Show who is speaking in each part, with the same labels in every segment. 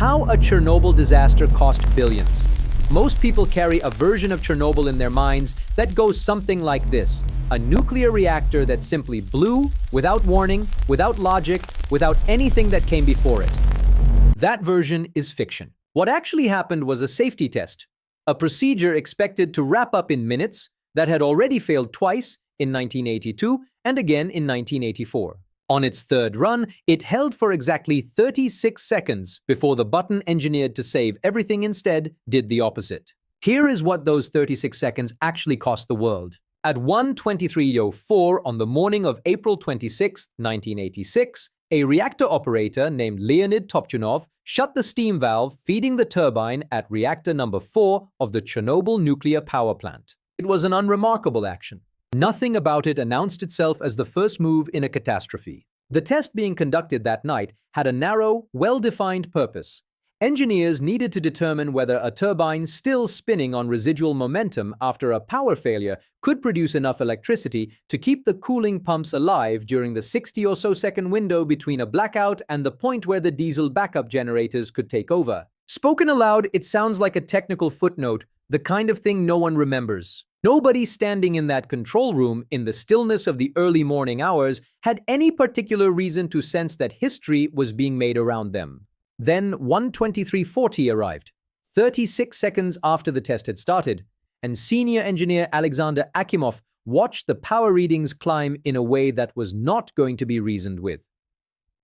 Speaker 1: How a Chernobyl disaster cost billions. Most people carry a version of Chernobyl in their minds that goes something like this: a nuclear reactor that simply blew, without warning, without logic, without anything that came before it. That version is fiction. What actually happened was a safety test, a procedure expected to wrap up in minutes that had already failed twice in 1982 and again in 1984. On its third run, it held for exactly 36 seconds before the button engineered to save everything instead did the opposite. Here is what those 36 seconds actually cost the world. At 1:23:04 on the morning of April 26, 1986, a reactor operator named Leonid Topchunov shut the steam valve feeding the turbine at reactor number 4 of the Chernobyl nuclear power plant. It was an unremarkable action. Nothing about it announced itself as the first move in a catastrophe. The test being conducted that night had a narrow, well-defined purpose. Engineers needed to determine whether a turbine still spinning on residual momentum after a power failure could produce enough electricity to keep the cooling pumps alive during the 60 or so second window between a blackout and the point where the diesel backup generators could take over. Spoken aloud, it sounds like a technical footnote, the kind of thing no one remembers. Nobody standing in that control room in the stillness of the early morning hours had any particular reason to sense that history was being made around them. Then 1:23:40 arrived, 36 seconds after the test had started, and senior engineer Alexander Akimov watched the power readings climb in a way that was not going to be reasoned with.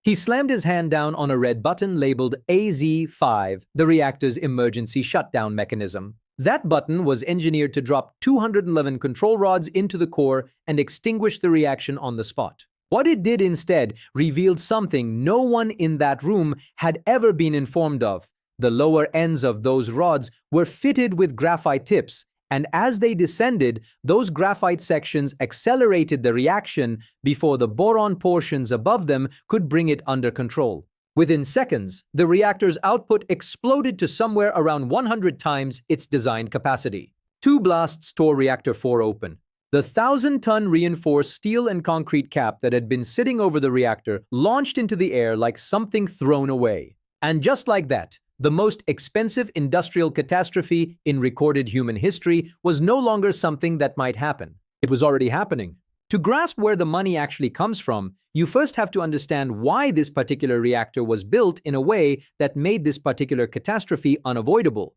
Speaker 1: He slammed his hand down on a red button labeled AZ5, the reactor's emergency shutdown mechanism. That button was engineered to drop 211 control rods into the core and extinguish the reaction on the spot. What it did instead revealed something no one in that room had ever been informed of. The lower ends of those rods were fitted with graphite tips, and as they descended, those graphite sections accelerated the reaction before the boron portions above them could bring it under control. Within seconds, the reactor's output exploded to somewhere around 100 times its designed capacity. 2 blasts tore reactor 4 open. The 1,000-ton reinforced steel and concrete cap that had been sitting over the reactor launched into the air like something thrown away. And just like that, the most expensive industrial catastrophe in recorded human history was no longer something that might happen. It was already happening. To grasp where the money actually comes from, you first have to understand why this particular reactor was built in a way that made this particular catastrophe unavoidable.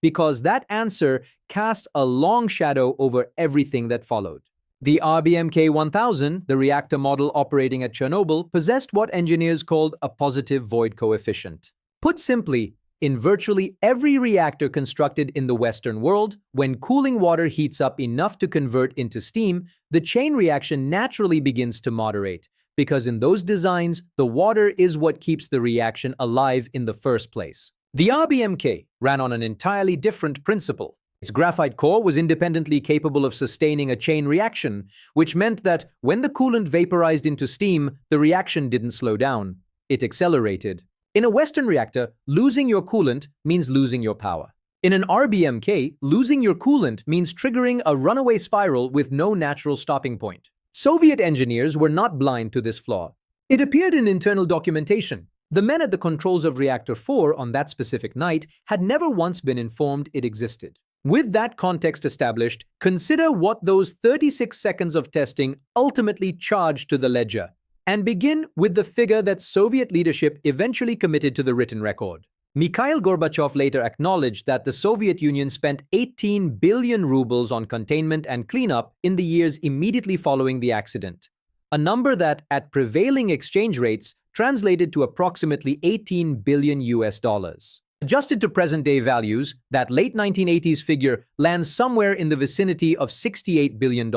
Speaker 1: Because that answer casts a long shadow over everything that followed. The RBMK-1000, the reactor model operating at Chernobyl, possessed what engineers called a positive void coefficient. Put simply, in virtually every reactor constructed in the Western world, when cooling water heats up enough to convert into steam, the chain reaction naturally begins to moderate, because in those designs, the water is what keeps the reaction alive in the first place. The RBMK ran on an entirely different principle. Its graphite core was independently capable of sustaining a chain reaction, which meant that when the coolant vaporized into steam, the reaction didn't slow down. It accelerated. In a Western reactor, losing your coolant means losing your power. In an RBMK, losing your coolant means triggering a runaway spiral with no natural stopping point. Soviet engineers were not blind to this flaw. It appeared in internal documentation. The men at the controls of Reactor 4 on that specific night had never once been informed it existed. With that context established, consider what those 36 seconds of testing ultimately charged to the ledger. And begin with the figure that Soviet leadership eventually committed to the written record. Mikhail Gorbachev later acknowledged that the Soviet Union spent 18 billion rubles on containment and cleanup in the years immediately following the accident, a number that, at prevailing exchange rates, translated to approximately 18 billion US dollars. Adjusted to present-day values, that late 1980s figure lands somewhere in the vicinity of $68 billion.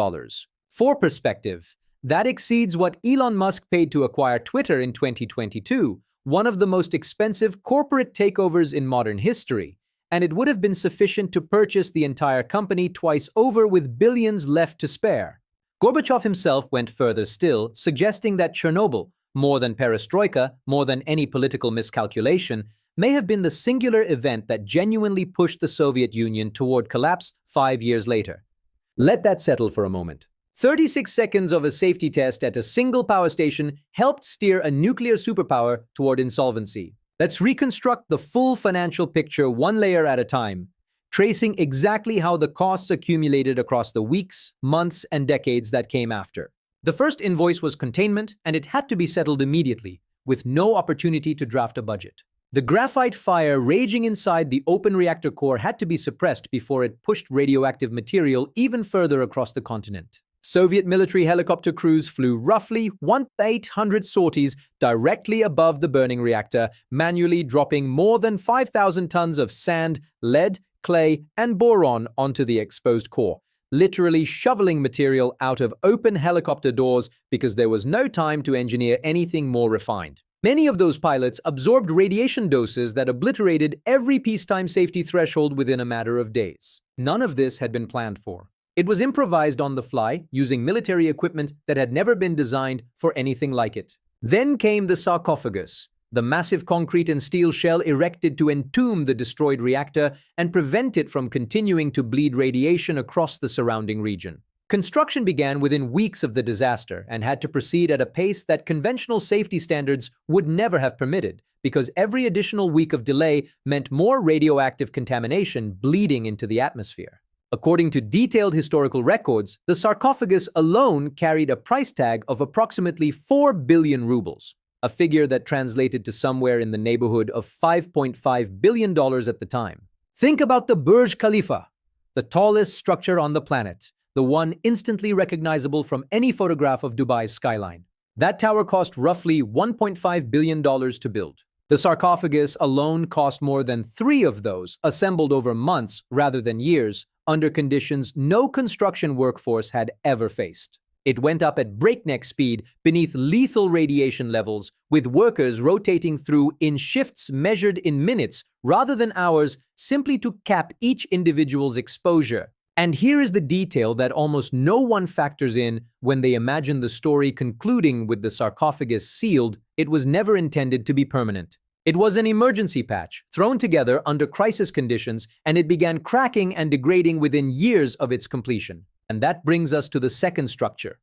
Speaker 1: For perspective, that exceeds what Elon Musk paid to acquire Twitter in 2022, one of the most expensive corporate takeovers in modern history, and it would have been sufficient to purchase the entire company twice over with billions left to spare. Gorbachev himself went further still, suggesting that Chernobyl, more than perestroika, more than any political miscalculation, may have been the singular event that genuinely pushed the Soviet Union toward collapse 5 years later. Let that settle for a moment. 36 seconds of a safety test at a single power station helped steer a nuclear superpower toward insolvency. Let's reconstruct the full financial picture one layer at a time, tracing exactly how the costs accumulated across the weeks, months, and decades that came after. The first invoice was containment, and it had to be settled immediately, with no opportunity to draft a budget. The graphite fire raging inside the open reactor core had to be suppressed before it pushed radioactive material even further across the continent. Soviet military helicopter crews flew roughly 1,800 sorties directly above the burning reactor, manually dropping more than 5,000 tons of sand, lead, clay, and boron onto the exposed core, literally shoveling material out of open helicopter doors because there was no time to engineer anything more refined. Many of those pilots absorbed radiation doses that obliterated every peacetime safety threshold within a matter of days. None of this had been planned for. It was improvised on the fly, using military equipment that had never been designed for anything like it. Then came the sarcophagus, the massive concrete and steel shell erected to entomb the destroyed reactor and prevent it from continuing to bleed radiation across the surrounding region. Construction began within weeks of the disaster and had to proceed at a pace that conventional safety standards would never have permitted, because every additional week of delay meant more radioactive contamination bleeding into the atmosphere. According to detailed historical records, the sarcophagus alone carried a price tag of approximately 4 billion rubles, a figure that translated to somewhere in the neighborhood of $5.5 billion at the time. Think about the Burj Khalifa, the tallest structure on the planet, the one instantly recognizable from any photograph of Dubai's skyline. That tower cost roughly $1.5 billion to build. The sarcophagus alone cost more than 3 of those, assembled over months rather than years, under conditions no construction workforce had ever faced. It went up at breakneck speed beneath lethal radiation levels, with workers rotating through in shifts measured in minutes rather than hours, simply to cap each individual's exposure. And here is the detail that almost no one factors in when they imagine the story concluding with the sarcophagus sealed. It was never intended to be permanent. It was an emergency patch, thrown together under crisis conditions, and it began cracking and degrading within years of its completion. And that brings us to the second structure,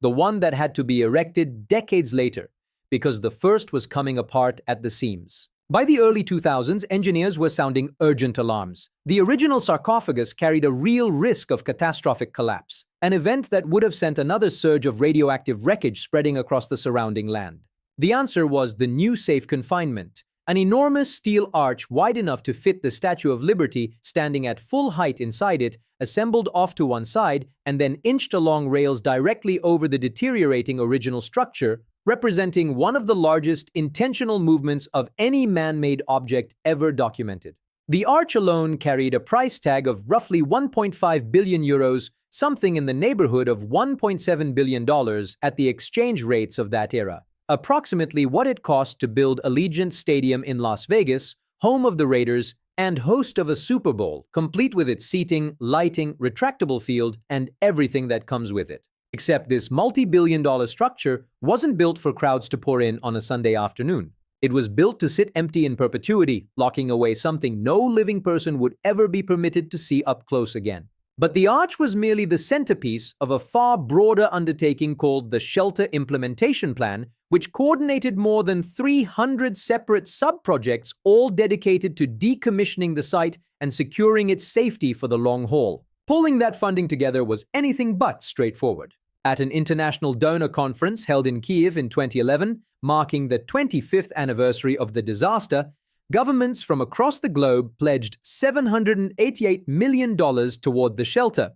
Speaker 1: the one that had to be erected decades later, because the first was coming apart at the seams. By the early 2000s, engineers were sounding urgent alarms. The original sarcophagus carried a real risk of catastrophic collapse, an event that would have sent another surge of radioactive wreckage spreading across the surrounding land. The answer was the new Safe Confinement, an enormous steel arch wide enough to fit the Statue of Liberty standing at full height inside it, assembled off to one side, and then inched along rails directly over the deteriorating original structure, representing one of the largest intentional movements of any man-made object ever documented. The arch alone carried a price tag of roughly 1.5 billion euros, something in the neighborhood of $1.7 billion at the exchange rates of that era, approximately what it cost to build Allegiant Stadium in Las Vegas, home of the Raiders, and host of a Super Bowl, complete with its seating, lighting, retractable field, and everything that comes with it. Except this multi-billion-dollar structure wasn't built for crowds to pour in on a Sunday afternoon. It was built to sit empty in perpetuity, locking away something no living person would ever be permitted to see up close again. But the arch was merely the centerpiece of a far broader undertaking called the Shelter Implementation Plan, which coordinated more than 300 separate sub-projects, all dedicated to decommissioning the site and securing its safety for the long haul. Pulling that funding together was anything but straightforward. At an international donor conference held in Kiev in 2011, marking the 25th anniversary of the disaster, governments from across the globe pledged $788 million toward the shelter,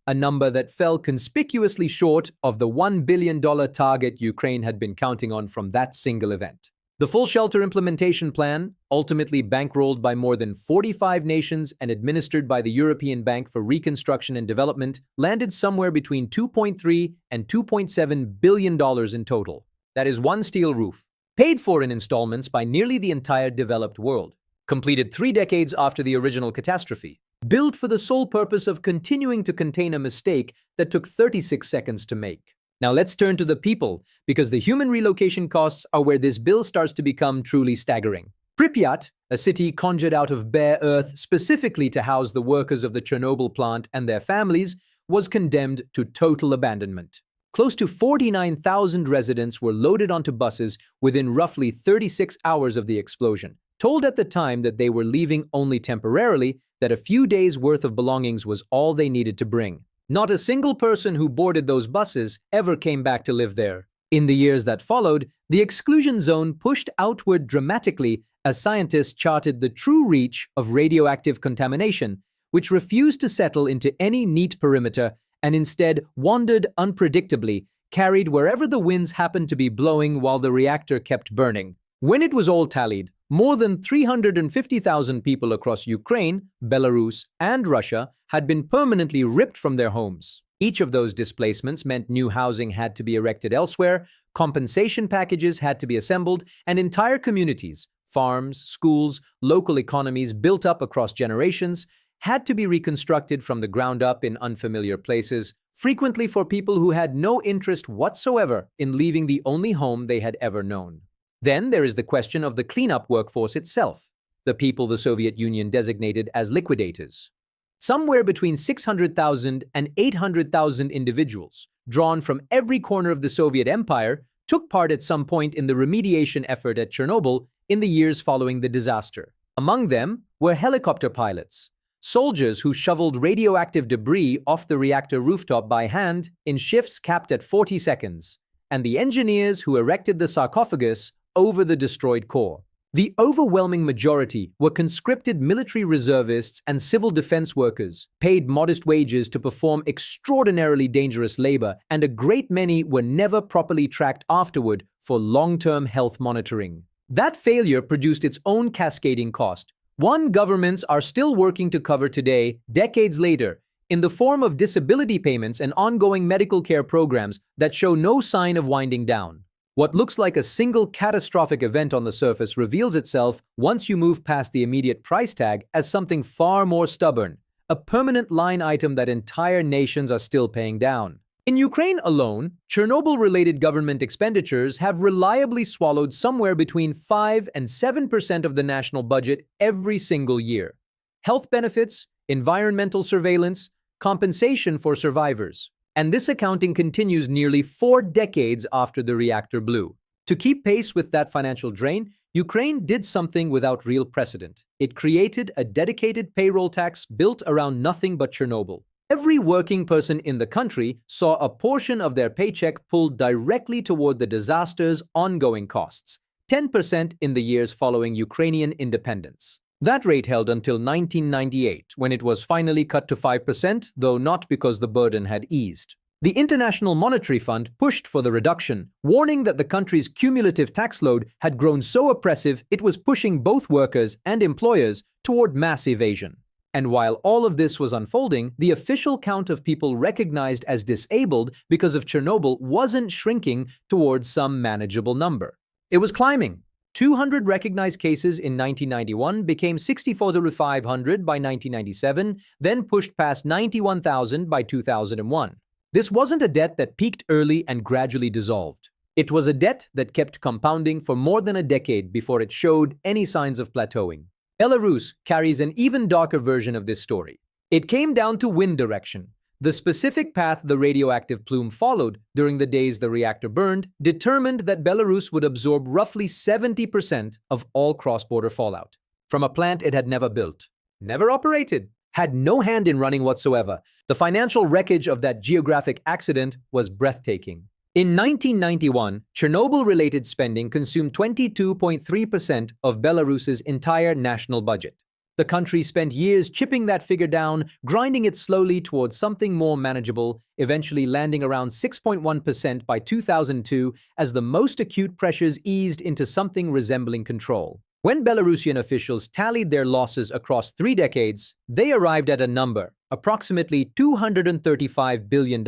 Speaker 1: a number that fell conspicuously short of the $1 billion target Ukraine had been counting on from that single event. The full shelter implementation plan, ultimately bankrolled by more than 45 nations and administered by the European Bank for Reconstruction and Development, landed somewhere between $2.3 and $2.7 billion in total. That is one steel roof, paid for in installments by nearly the entire developed world, completed 3 decades after the original catastrophe, built for the sole purpose of continuing to contain a mistake that took 36 seconds to make. Now let's turn to the people, because the human relocation costs are where this bill starts to become truly staggering. Pripyat, a city conjured out of bare earth specifically to house the workers of the Chernobyl plant and their families, was condemned to total abandonment. Close to 49,000 residents were loaded onto buses within roughly 36 hours of the explosion, told at the time that they were leaving only temporarily, that a few days' worth of belongings was all they needed to bring. Not a single person who boarded those buses ever came back to live there. In the years that followed, the exclusion zone pushed outward dramatically as scientists charted the true reach of radioactive contamination, which refused to settle into any neat perimeter and instead wandered unpredictably, carried wherever the winds happened to be blowing while the reactor kept burning. When it was all tallied, more than 350,000 people across Ukraine, Belarus, and Russia had been permanently ripped from their homes. Each of those displacements meant new housing had to be erected elsewhere, compensation packages had to be assembled, and entire communities, farms, schools, local economies built up across generations, had to be reconstructed from the ground up in unfamiliar places, frequently for people who had no interest whatsoever in leaving the only home they had ever known. Then there is the question of the cleanup workforce itself, the people the Soviet Union designated as liquidators. Somewhere between 600,000 and 800,000 individuals, drawn from every corner of the Soviet Empire, took part at some point in the remediation effort at Chernobyl in the years following the disaster. Among them were helicopter pilots, soldiers who shoveled radioactive debris off the reactor rooftop by hand in shifts capped at 40 seconds, and the engineers who erected the sarcophagus over the destroyed core. The overwhelming majority were conscripted military reservists and civil defense workers, paid modest wages to perform extraordinarily dangerous labor, and a great many were never properly tracked afterward for long-term health monitoring. That failure produced its own cascading cost, one governments are still working to cover today, decades later, in the form of disability payments and ongoing medical care programs that show no sign of winding down. What looks like a single catastrophic event on the surface reveals itself, once you move past the immediate price tag, as something far more stubborn, a permanent line item that entire nations are still paying down. In Ukraine alone, Chernobyl-related government expenditures have reliably swallowed somewhere between 5 and 7% of the national budget every single year. Health benefits, environmental surveillance, compensation for survivors. And this accounting continues nearly 4 decades after the reactor blew. To keep pace with that financial drain, Ukraine did something without real precedent. It created a dedicated payroll tax built around nothing but Chernobyl. Every working person in the country saw a portion of their paycheck pulled directly toward the disaster's ongoing costs, 10% in the years following Ukrainian independence. That rate held until 1998, when it was finally cut to 5%, though not because the burden had eased. The International Monetary Fund pushed for the reduction, warning that the country's cumulative tax load had grown so oppressive it was pushing both workers and employers toward mass evasion. And while all of this was unfolding, the official count of people recognized as disabled because of Chernobyl wasn't shrinking towards some manageable number. It was climbing. 200 recognized cases in 1991 became 64,500 by 1997, then pushed past 91,000 by 2001. This wasn't a debt that peaked early and gradually dissolved. It was a debt that kept compounding for more than a decade before it showed any signs of plateauing. Belarus carries an even darker version of this story. It came down to wind direction. The specific path the radioactive plume followed during the days the reactor burned determined that Belarus would absorb roughly 70% of all cross-border fallout. From a plant it had never built, never operated, had no hand in running whatsoever. The financial wreckage of that geographic accident was breathtaking. In 1991, Chernobyl-related spending consumed 22.3% of Belarus's entire national budget. The country spent years chipping that figure down, grinding it slowly towards something more manageable, eventually landing around 6.1% by 2002 as the most acute pressures eased into something resembling control. When Belarusian officials tallied their losses across 3 decades, they arrived at a number, approximately $235 billion.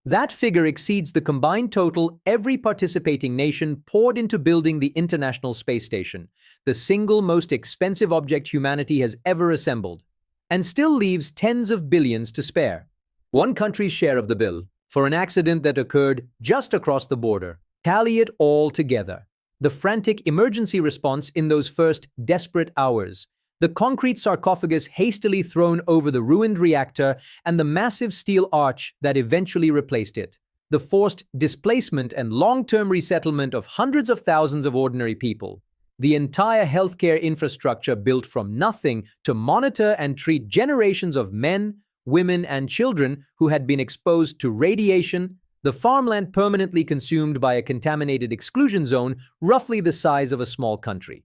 Speaker 1: That figure exceeds the combined total every participating nation poured into building the International Space Station, the single most expensive object humanity has ever assembled, and still leaves tens of billions to spare. One country's share of the bill, for an accident that occurred just across the border. Tally it all together. The frantic emergency response in those first desperate hours, the concrete sarcophagus hastily thrown over the ruined reactor, and the massive steel arch that eventually replaced it. the forced displacement and long-term resettlement of hundreds of thousands of ordinary people. The entire healthcare infrastructure built from nothing to monitor and treat generations of men, women, and children who had been exposed to radiation, the farmland permanently consumed by a contaminated exclusion zone roughly the size of a small country.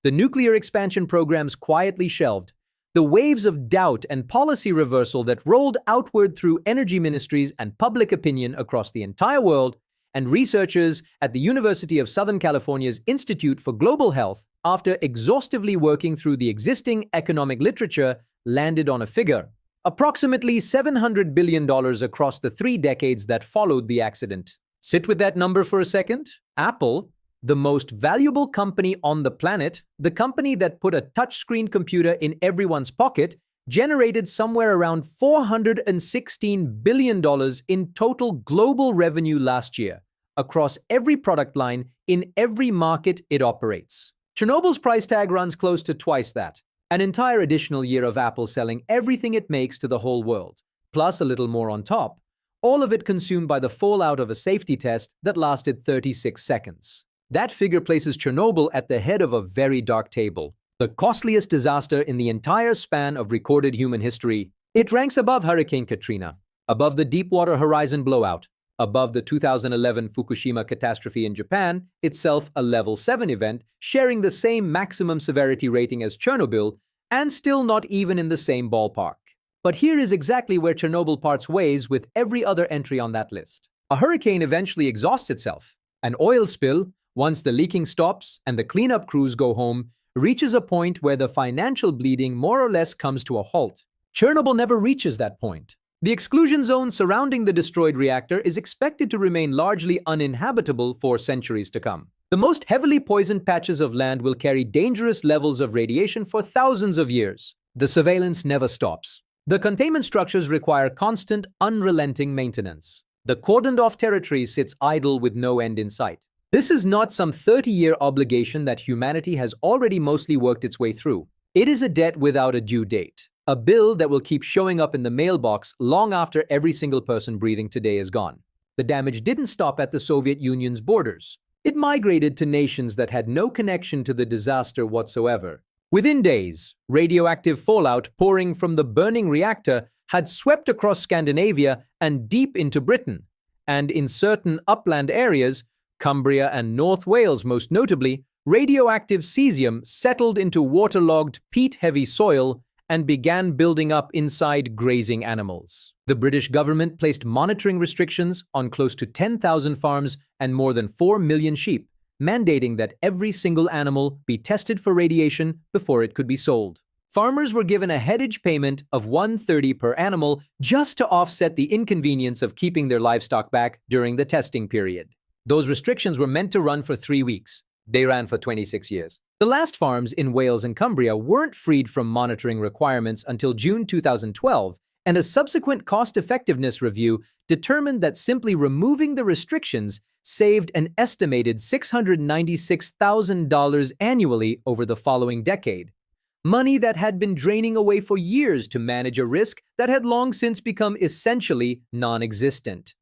Speaker 1: The nuclear expansion programs quietly shelved, the waves of doubt and policy reversal that rolled outward through energy ministries and public opinion across the entire world, and researchers at the University of Southern California's Institute for Global Health, after exhaustively working through the existing economic literature, landed on a figure: approximately $700 billion across the 3 decades that followed the accident. Sit with that number for a second. Apple, the most valuable company on the planet, the company that put a touchscreen computer in everyone's pocket, generated somewhere around $416 billion in total global revenue last year, across every product line, in every market it operates. Chernobyl's price tag runs close to twice that. An entire additional year of Apple selling everything it makes to the whole world, plus a little more on top, all of it consumed by the fallout of a safety test that lasted 36 seconds. That figure places Chernobyl at the head of a very dark table, the costliest disaster in the entire span of recorded human history. It ranks above Hurricane Katrina, above the Deepwater Horizon blowout, above the 2011 Fukushima catastrophe in Japan, itself a level 7 event, sharing the same maximum severity rating as Chernobyl, and still not even in the same ballpark. But here is exactly where Chernobyl parts ways with every other entry on that list. A hurricane eventually exhausts itself. An oil spill, once the leaking stops and the cleanup crews go home, reaches a point where the financial bleeding more or less comes to a halt. Chernobyl never reaches that point. The exclusion zone surrounding the destroyed reactor is expected to remain largely uninhabitable for centuries to come. The most heavily poisoned patches of land will carry dangerous levels of radiation for thousands of years. The surveillance never stops. The containment structures require constant, unrelenting maintenance. The cordoned-off territory sits idle with no end in sight. This is not some 30-year obligation that humanity has already mostly worked its way through. It is a debt without a due date, a bill that will keep showing up in the mailbox long after every single person breathing today is gone. The damage didn't stop at the Soviet Union's borders. It migrated to nations that had no connection to the disaster whatsoever. Within days, radioactive fallout pouring from the burning reactor had swept across Scandinavia and deep into Britain, and in certain upland areas, Cumbria and North Wales most notably, radioactive cesium settled into waterlogged, peat-heavy soil and began building up inside grazing animals. The British government placed monitoring restrictions on close to 10,000 farms and more than 4 million sheep, mandating that every single animal be tested for radiation before it could be sold. Farmers were given a headage payment of $1.30 per animal just to offset the inconvenience of keeping their livestock back during the testing period. Those restrictions were meant to run for 3 weeks. They ran for 26 years. The last farms in Wales and Cumbria weren't freed from monitoring requirements until June 2012, and a subsequent cost-effectiveness review determined that simply removing the restrictions saved an estimated $696,000 annually over the following decade. Money that had been draining away for years to manage a risk that had long since become essentially non-existent.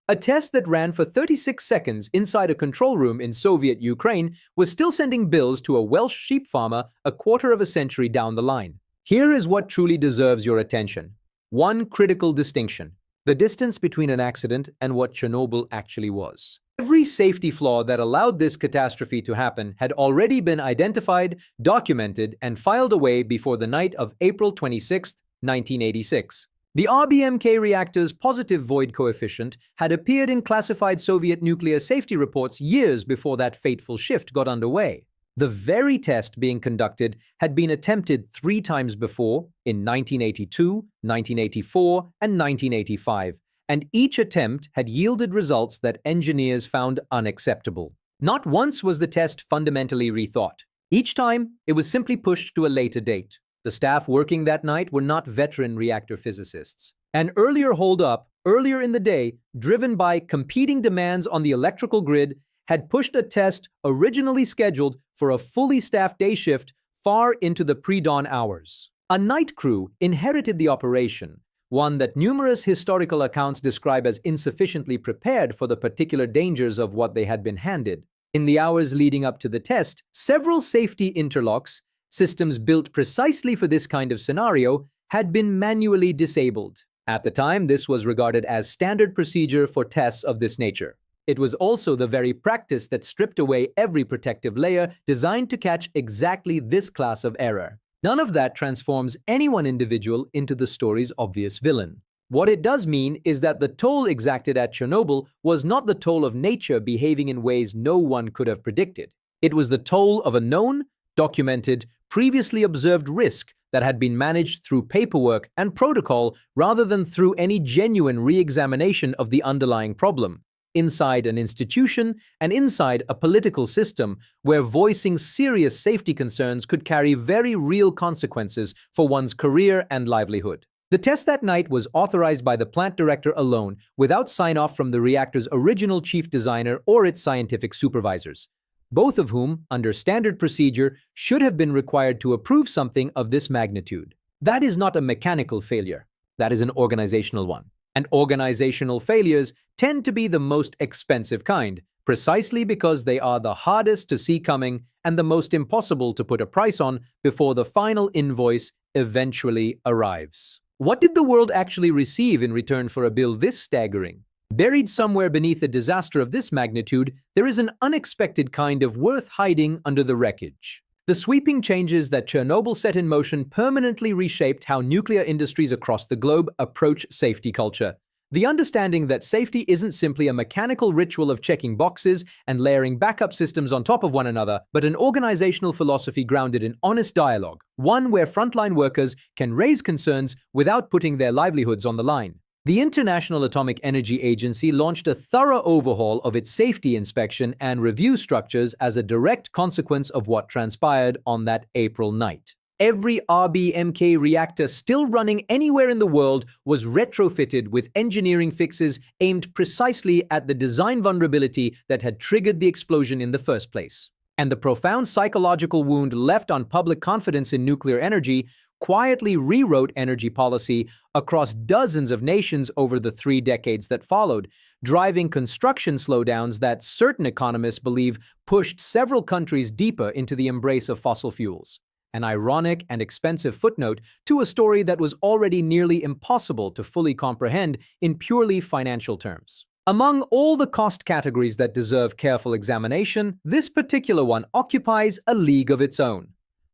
Speaker 1: A test that ran for 36 seconds inside a control room in Soviet Ukraine was still sending bills to a Welsh sheep farmer a quarter of a century down the line. Here is what truly deserves your attention. One critical distinction: the distance between an accident and what Chernobyl actually was. Every safety flaw that allowed this catastrophe to happen had already been identified, documented, and filed away before the night of April 26, 1986. The RBMK reactor's positive void coefficient had appeared in classified Soviet nuclear safety reports years before that fateful shift got underway. The very test being conducted had been attempted 3 times before, in 1982, 1984, and 1985, and each attempt had yielded results that engineers found unacceptable. Not once was the test fundamentally rethought. Each time, it was simply pushed to a later date. The staff working that night were not veteran reactor physicists. An earlier hold-up, earlier in the day, driven by competing demands on the electrical grid, had pushed a test originally scheduled for a fully staffed day shift far into the pre-dawn hours. A night crew inherited the operation, one that numerous historical accounts describe as insufficiently prepared for the particular dangers of what they had been handed. In the hours leading up to the test, several safety interlocks, systems built precisely for this kind of scenario, had been manually disabled. At the time, this was regarded as standard procedure for tests of this nature. It was also the very practice that stripped away every protective layer designed to catch exactly this class of error. None of that transforms any one individual into the story's obvious villain. What it does mean is that the toll exacted at Chernobyl was not the toll of nature behaving in ways no one could have predicted. It was the toll of a known, documented, previously observed risk that had been managed through paperwork and protocol rather than through any genuine re-examination of the underlying problem. Inside an institution and inside a political system where voicing serious safety concerns could carry very real consequences for one's career and livelihood. The test that night was authorized by the plant director alone, without sign-off from the reactor's original chief designer or its scientific supervisors, both of whom, under standard procedure, should have been required to approve something of this magnitude. That is not a mechanical failure. That is an organizational one. And organizational failures tend to be the most expensive kind, precisely because they are the hardest to see coming and the most impossible to put a price on before the final invoice eventually arrives. What did the world actually receive in return for a bill this staggering? Buried somewhere beneath a disaster of this magnitude, there is an unexpected kind of worth hiding under the wreckage. The sweeping changes that Chernobyl set in motion permanently reshaped how nuclear industries across the globe approach safety culture. The understanding that safety isn't simply a mechanical ritual of checking boxes and layering backup systems on top of one another, but an organizational philosophy grounded in honest dialogue, one where frontline workers can raise concerns without putting their livelihoods on the line. The International Atomic Energy Agency launched a thorough overhaul of its safety inspection and review structures as a direct consequence of what transpired on that April night. Every RBMK reactor still running anywhere in the world was retrofitted with engineering fixes aimed precisely at the design vulnerability that had triggered the explosion in the first place. And the profound psychological wound left on public confidence in nuclear energy quietly rewrote energy policy across dozens of nations over the 3 decades that followed, driving construction slowdowns that certain economists believe pushed several countries deeper into the embrace of fossil fuels. An ironic and expensive footnote to a story that was already nearly impossible to fully comprehend in purely financial terms. Among all the cost categories that deserve careful examination, this particular one occupies a league of its own,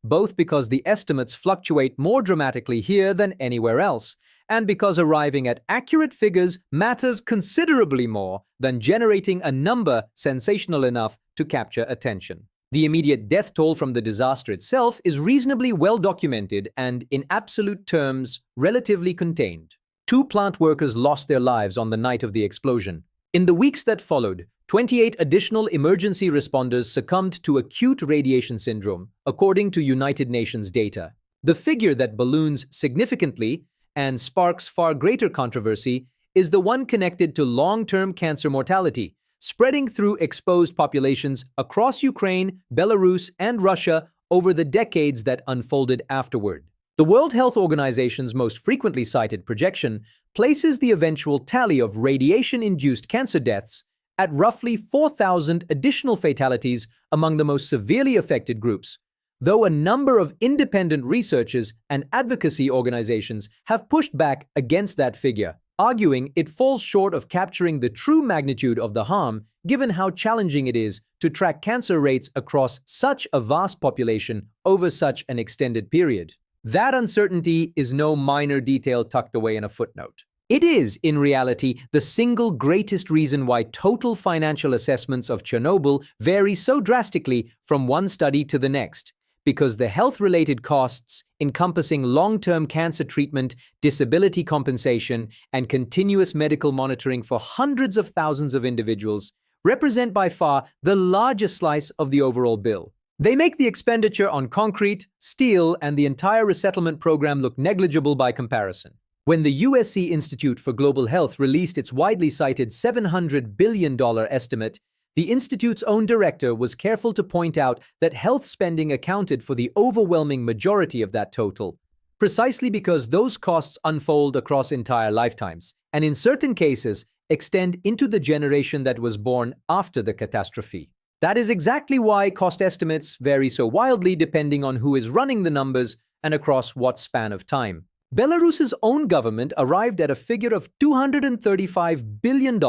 Speaker 1: both because the estimates fluctuate more dramatically here than anywhere else, and because arriving at accurate figures matters considerably more than generating a number sensational enough to capture attention. The immediate death toll from the disaster itself is reasonably well documented and, in absolute terms, relatively contained. 2 plant workers lost their lives on the night of the explosion. In the weeks that followed, 28 additional emergency responders succumbed to acute radiation syndrome, according to United Nations data. The figure that balloons significantly and sparks far greater controversy is the one connected to long-term cancer mortality, spreading through exposed populations across Ukraine, Belarus, and Russia over the decades that unfolded afterward. The World Health Organization's most frequently cited projection places the eventual tally of radiation-induced cancer deaths at roughly 4,000 additional fatalities among the most severely affected groups, though a number of independent researchers and advocacy organizations have pushed back against that figure, arguing it falls short of capturing the true magnitude of the harm given how challenging it is to track cancer rates across such a vast population over such an extended period. That uncertainty is no minor detail tucked away in a footnote. It is, in reality, the single greatest reason why total financial assessments of Chernobyl vary so drastically from one study to the next, because the health-related costs, encompassing long-term cancer treatment, disability compensation, and continuous medical monitoring for hundreds of thousands of individuals, represent by far the largest slice of the overall bill. They make the expenditure on concrete, steel, and the entire resettlement program look negligible by comparison. When the USC Institute for Global Health released its widely cited $700 billion estimate, the institute's own director was careful to point out that health spending accounted for the overwhelming majority of that total, precisely because those costs unfold across entire lifetimes, and in certain cases, extend into the generation that was born after the catastrophe. That is exactly why cost estimates vary so wildly depending on who is running the numbers and across what span of time. Belarus's own government arrived at a figure of $235 billion,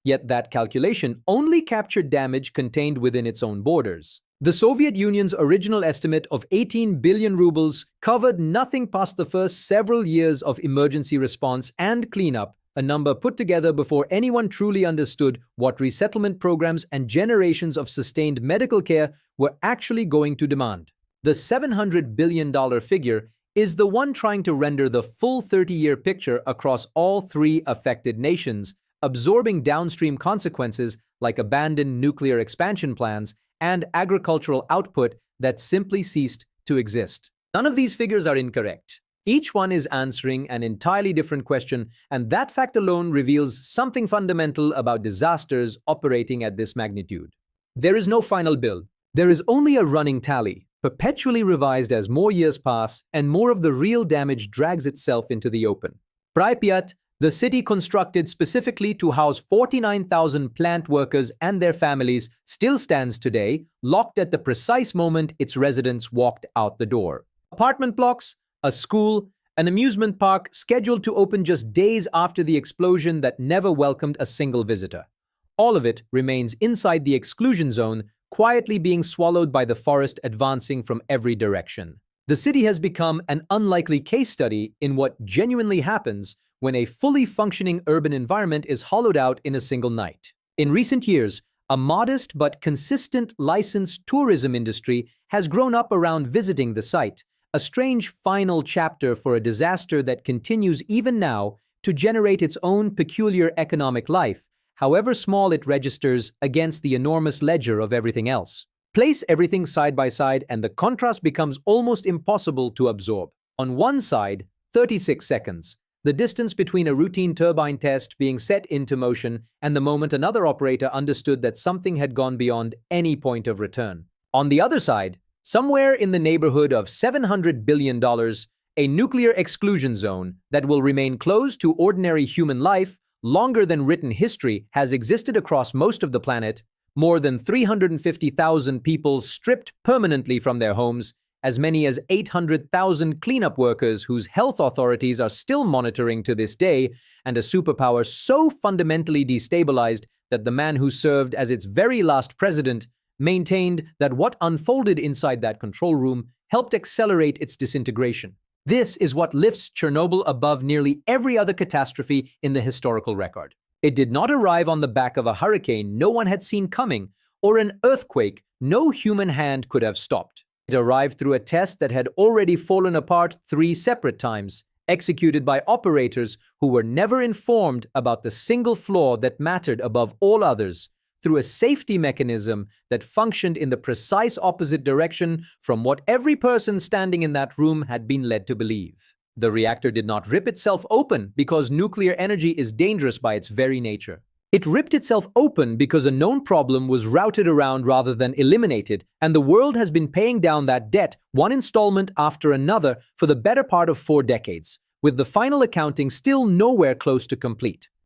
Speaker 1: yet that calculation only captured damage contained within its own borders. The Soviet Union's original estimate of 18 billion rubles covered nothing past the first several years of emergency response and cleanup, a number put together before anyone truly understood what resettlement programs and generations of sustained medical care were actually going to demand. The $700 billion figure is the one trying to render the full 30-year picture across all three affected nations, absorbing downstream consequences like abandoned nuclear expansion plans and agricultural output that simply ceased to exist. None of these figures are incorrect. Each one is answering an entirely different question, and that fact alone reveals something fundamental about disasters operating at this magnitude. There is no final bill. There is only a running tally, perpetually revised as more years pass and more of the real damage drags itself into the open. Pripyat, the city constructed specifically to house 49,000 plant workers and their families, still stands today, locked at the precise moment its residents walked out the door. Apartment blocks, a school, an amusement park scheduled to open just days after the explosion that never welcomed a single visitor. All of it remains inside the exclusion zone, quietly being swallowed by the forest advancing from every direction. The city has become an unlikely case study in what genuinely happens when a fully functioning urban environment is hollowed out in a single night. In recent years, a modest but consistent licensed tourism industry has grown up around visiting the site, a strange final chapter for a disaster that continues even now to generate its own peculiar economic life, however small it registers against the enormous ledger of everything else. Place everything side by side and the contrast becomes almost impossible to absorb. On one side, 36 seconds, the distance between a routine turbine test being set into motion and the moment another operator understood that something had gone beyond any point of return. On the other side, somewhere in the neighborhood of $700 billion, a nuclear exclusion zone that will remain closed to ordinary human life longer than written history has existed across most of the planet, more than 350,000 people stripped permanently from their homes, as many as 800,000 cleanup workers whose health authorities are still monitoring to this day, and a superpower so fundamentally destabilized that the man who served as its very last president maintained that what unfolded inside that control room helped accelerate its disintegration. This is what lifts Chernobyl above nearly every other catastrophe in the historical record. It did not arrive on the back of a hurricane no one had seen coming, or an earthquake no human hand could have stopped. It arrived through a test that had already fallen apart 3 separate times, executed by operators who were never informed about the single flaw that mattered above all others, through a safety mechanism that functioned in the precise opposite direction from what every person standing in that room had been led to believe. The reactor did not rip itself open because nuclear energy is dangerous by its very nature. It ripped itself open because a known problem was routed around rather than eliminated, and the world has been paying down that debt one installment after another for the better part of 4 decades, with the final accounting still nowhere close to complete.